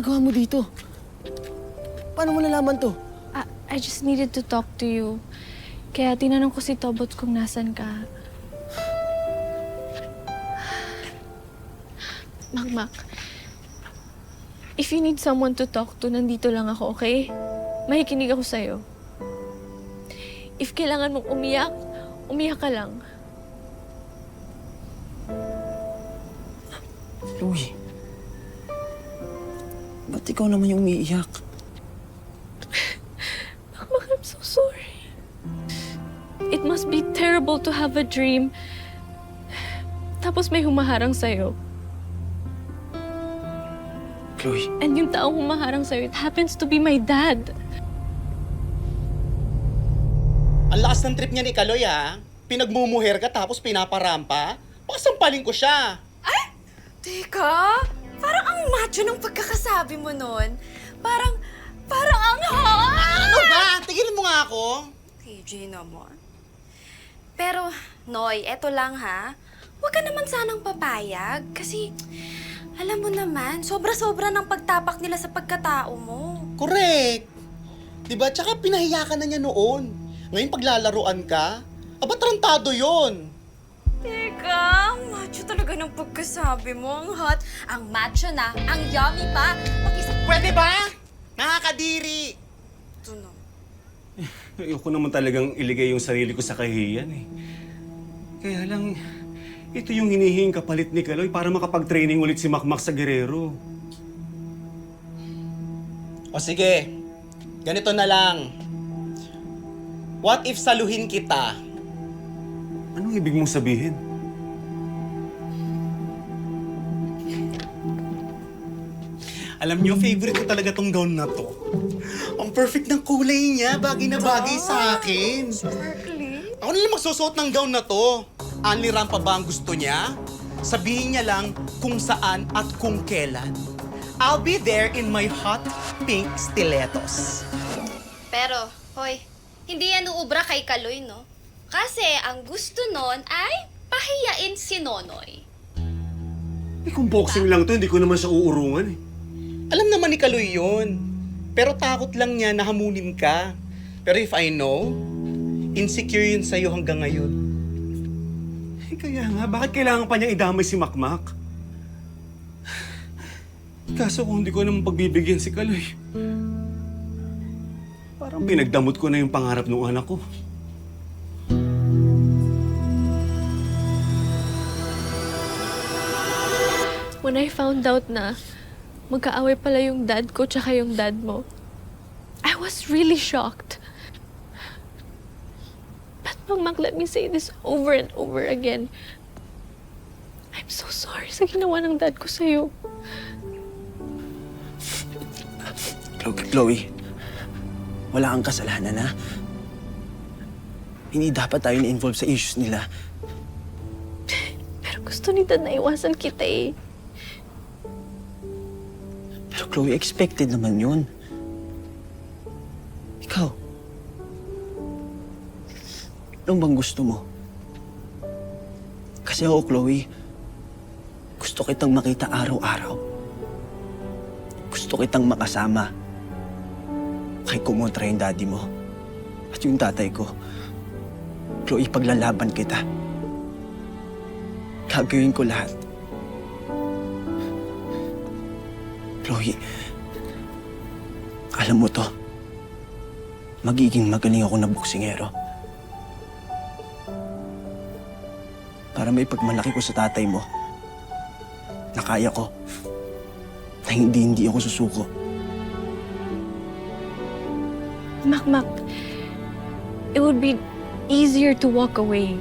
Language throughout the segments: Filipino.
ginagawa mo dito? Paano mo nalaman to? I just needed to talk to you. Kaya tinanong ko si Tobot kung nasan ka. Makmak, if you need someone to talk to, nandito lang ako, okay? Makikinig ako sa'yo. If kailangan mong umiyak, umiyak ka lang. Chloe, ba't ikaw naman yung umiiyak? Makmak, I'm so sorry. It must be terrible to have a dream. Tapos may humaharang sa'yo. Chloe, And yung taong humaharang sa'yo, it happens to be my dad. Ang lakas ng trip niya ni Kaloy, ha? Pinagmumuher ka tapos pinaparampa? Pasampalin ko siya. Teka, parang ang macho ng pagkakasabi mo nun. Parang ang hot! Ano ba? Tigilin mo nga ako. KJ naman. Pero, Noy, eto lang ha. Huwag ka naman sanang papayag. Kasi, alam mo naman, sobra-sobra ng pagtapak nila sa pagkatao mo. Correct. Diba? Tsaka pinahiya ka na niya noon. Ngayon paglalaruan ka, aba tarantado yon. Teka, ang macho talaga ng pagkasabi mo. Ang hot, ang macho na, ang yummy pa. Pwede ba? Nakakadiri. Ito na. Ayoko naman talagang iligay yung sarili ko sa kahihiyan eh. Kaya lang, ito yung hinihinging kapalit ni Kaloy para makapag-training ulit si Makmak sa Guerrero. O sige, ganito na lang. What if saluhin kita? Anong ibig mong sabihin? Alam niyo, favorite ko talaga tong gown na to. Ang perfect ng kulay niya, bagay na bagay sa akin. Sparkly? Ako na lang magsusuot ng gown na to. Anli Rampa ba ang gusto niya? Sabihin niya lang kung saan at kung kailan. I'll be there in my hot pink stilettos. Pero, hoy, hindi yan uubra kay Kaloy, no? Kasi ang gusto nun ay pahiyain si Nonoy. Eh kung boxing lang to, hindi ko naman siya uurungan eh. Alam naman ni Kaloy yun. Pero takot lang niya na hamunin ka. Pero if I know, insecure yun sa'yo hanggang ngayon. Eh kaya nga, bakit kailangan pa niya idamay si Makmak? Kaso kung hindi ko naman pagbibigyan si Kaloy, parang pinagdamot ko na yung pangarap ng anak ko. When I found out na magkaaway pala yung dad ko tsaka yung dad mo, I was really shocked. But Makmak, let me say this over and over again. I'm so sorry sa ginawa ng dad ko sa'yo. Chloe, wala kang kasalanan, ha? Hindi dapat tayo na-involve sa issues nila. Pero gusto ni dad na iwasan kita eh. Pero Chloe, expected naman yun. Ikaw, anong bang gusto mo? Kasi ako, Chloe, gusto kitang makita araw-araw. Gusto kitang makasama. Kahit kumontra yung daddy mo at yung tatay ko. Chloe, paglalaban kita. Gagawin ko lahat. Chloe, alam mo to, magiging magaling ako na boksingero. Para may pagmalaki ko sa tatay mo, na kaya ko, na hindi ako susuko. Makmak, it would be easier to walk away.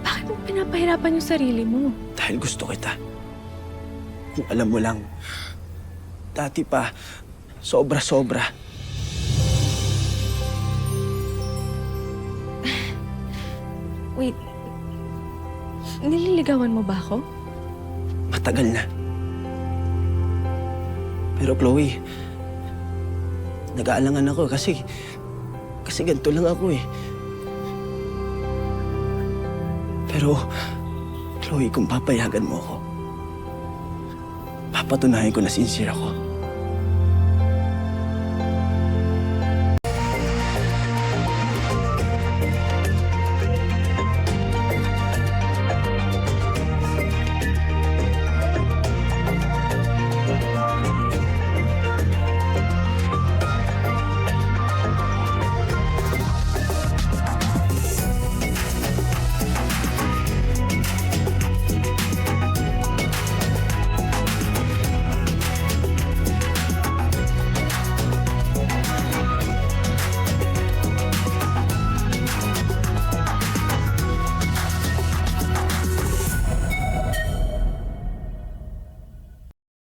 Bakit mo pinapahirapan yung sarili mo? Dahil gusto kita. Kung alam mo lang, dati pa, sobra-sobra. Wait, nililigawan mo ba ako? Matagal na. Pero Chloe, nag-aalangan ako kasi ganito lang ako eh. Pero, Chloe, kung papayagan mo ako, papatunayan ko na sincere ako.